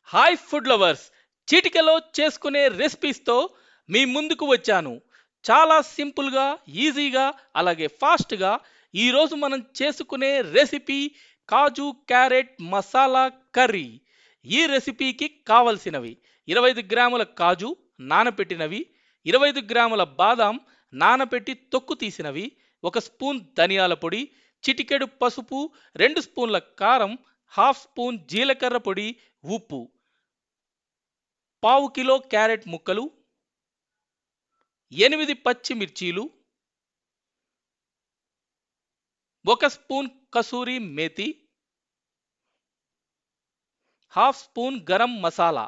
Hi food lovers, చిటికెలో చేసుకునే రెసిపీస్తో మీ ముందుకు వచ్చాను. చాలా సింపుల్గా, ఈజీగా, అలాగే ఫాస్ట్గా ఈరోజు మనం చేసుకునే రెసిపీ కాజు క్యారెట్ మసాలా కర్రీ. ఈ రెసిపీకి కావలసినవి 25 గ్రాముల కాజు నానపెట్టినవి, 25 గ్రాముల బాదాం నానపెట్టి తొక్కు తీసినవి, 1 స్పూన్ ధనియాల పొడి, చిటికెడు పసుపు, 2 స్పూన్ల కారం, హాఫ్ స్పూన్ జీలకర్ర పొడి, ఉప్పు, పావు కిలో క్యారెట్ ముక్కలు, 8 పచ్చిమిర్చీలు, 1 spoon kasuri methi, half spoon garam masala.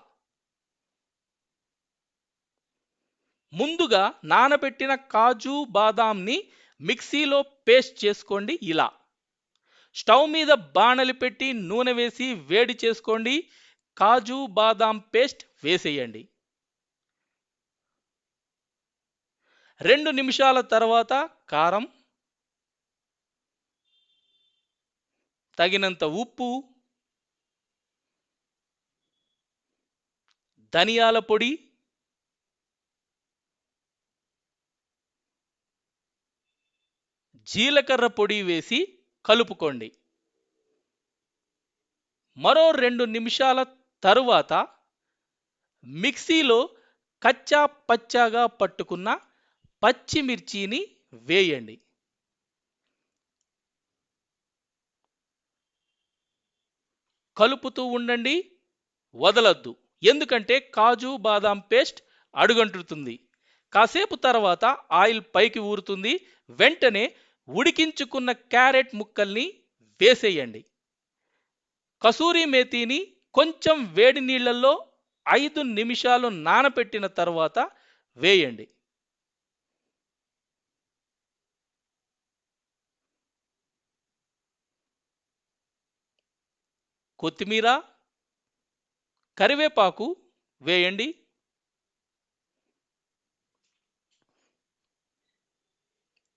ముందుగా నానబెట్టిన కాజు బాదాంని మిక్సీలో పేస్ట్ చేసుకోండి. ఇలా స్టవ్ మీద బాణలి పెట్టి నూనె వేసి వేడి చేసుకోండి. కాజు బాదాం పేస్ట్ వేసేయండి. 2 నిమిషాల తర్వాత కారం, తగినంత ఉప్పు, ధనియాల పొడి, జీలకర్ర పొడి వేసి కలుపుకోండి. మరో 2 నిమిషాల తరువాత మిక్సీలో కచ్చా పచ్చాగా పట్టుకున్న పచ్చిమిర్చిని వేయండి. కలుపుతూ ఉండండి, వదలద్దు. ఎందుకంటే కాజు బాదాం పేస్ట్ అడుగంటుతుంది. కాసేపు తర్వాత ఆయిల్ పైకి ఊరుతుంది. వెంటనే ఉడికించుకున్న క్యారెట్ ముక్కల్ని వేసేయండి. కసూరి మేతిని కొంచెం వేడి నీళ్ళల్లో 5 నిమిషాలు నానపెట్టిన తర్వాత వేయండి. కొత్తిమీర, కరివేపాకు వేయండి.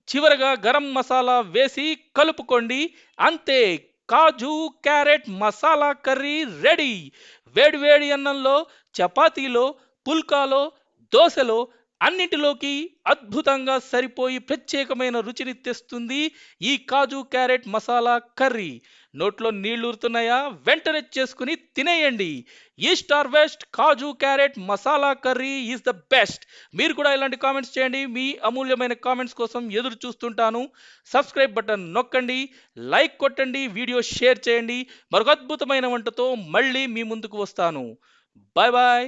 చివరగా గరం మసాలా వేసి కలుపుకోండి. అంతే, కాజు క్యారెట్ మసాలా కర్రీ రెడీ. వేడి వేడి అన్నంలో, చపాతీలో, పుల్కాలో, దోశలో అన్నిటిలోకి అద్భుతంగా సరిపోయి ప్రత్యేకమైన రుచిని తెస్తుంది ఈ కాజు క్యారెట్ మసాలా కర్రీ. నోట్లో నీళ్లూరుతున్నాయా? వెంటనే చేసుకుని తినేయండి. East or west, kaju carrot masala curry is the best. మీరు కూడా ఇలాంటి కామెంట్స్ చేయండి. మీ అమూల్యమైన కామెంట్స్ కోసం ఎదురు చూస్తుంటాను. సబ్స్క్రైబ్ బటన్ నొక్కండి, లైక్ కొట్టండి, వీడియో షేర్ చేయండి. మరొక అద్భుతమైన వంటతో మళ్ళీ మీ ముందుకు వస్తాను. Bye bye.